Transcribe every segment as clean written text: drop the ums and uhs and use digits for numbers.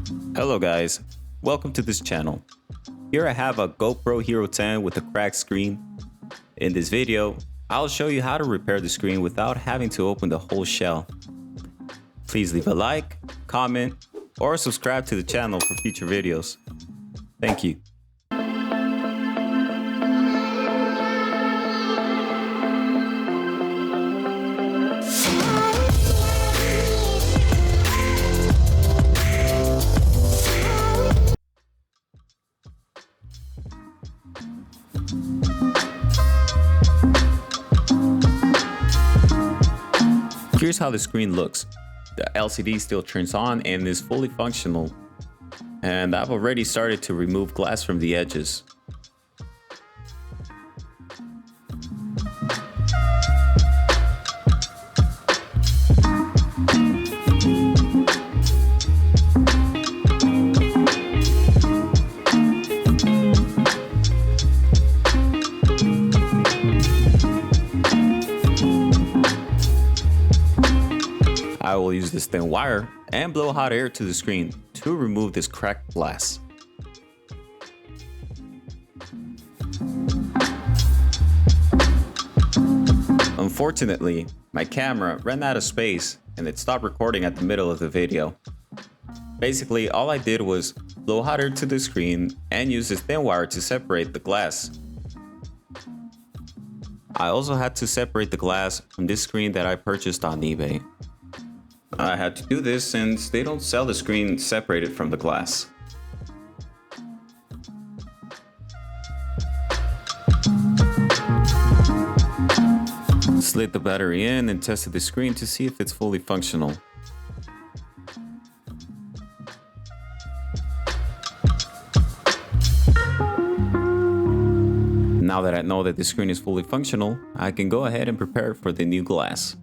Hello guys, welcome to this channel. Here I have a GoPro Hero 10 with a cracked screen. In this video, I'll show you how to repair the screen without having to open the whole shell. Please leave a like, comment, or subscribe to the channel for future videos. Thank you. Here's how the screen looks. The LCD still turns on and is fully functional. And I've already started to remove glass from the edges. I will use this thin wire and blow hot air to the screen to remove this cracked glass. Unfortunately, my camera ran out of space and it stopped recording at the middle of the video. Basically, all I did was blow hot air to the screen and use this thin wire to separate the glass. I also had to separate the glass from this screen that I purchased on eBay. I had to do this since they don't sell the screen separated from the glass. Slid the battery in and tested the screen to see if it's fully functional. Now that I know that the screen is fully functional, I can go ahead and prepare for the new glass.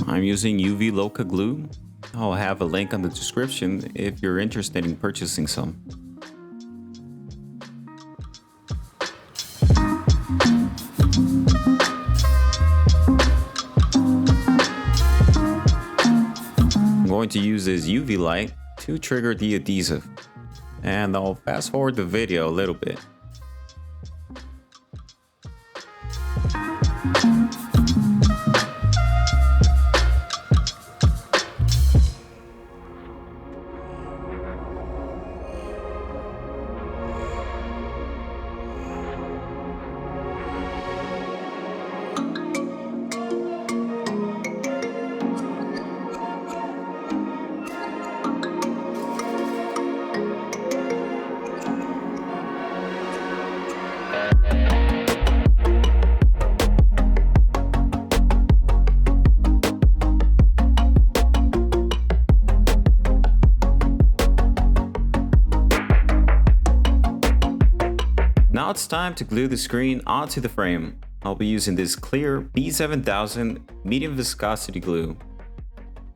I'm using UV Loca glue. I'll have a link on the description if you're interested in purchasing some. I'm going to use this UV light to trigger the adhesive, and I'll fast forward the video a little bit. Now it's time to glue the screen onto the frame. I'll be using this clear B7000 medium viscosity glue.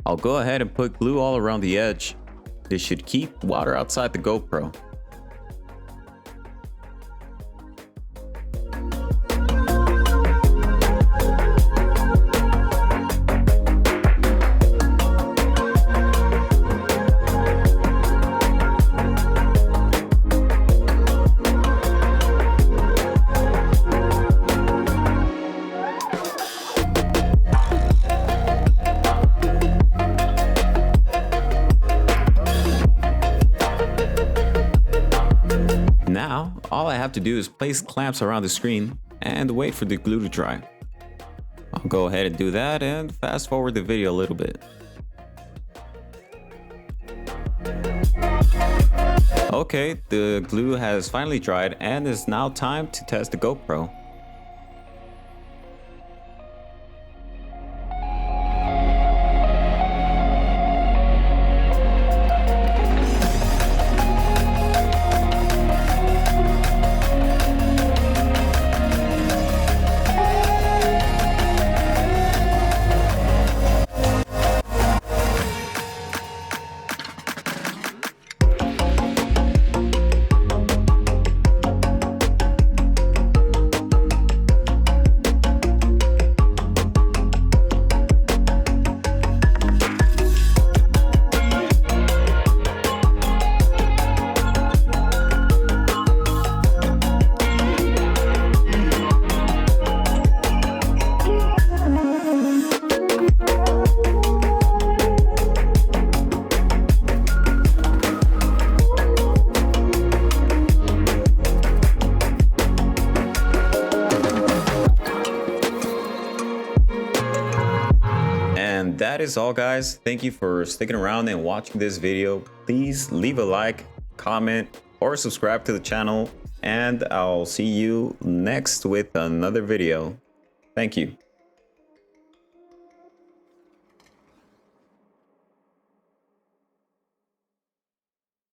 I'll go ahead and put glue all around the edge. This should keep water outside the GoPro. Now, all I have to do is place clamps around the screen and wait for the glue to dry. I'll go ahead and do that and fast forward the video a little bit. Okay, the glue has finally dried and it's now time to test the GoPro. that is all, guys. Thank you for sticking around and watching this video. Please leave a like, comment, or subscribe to the channel, and I'll see you next with another video. Thank you.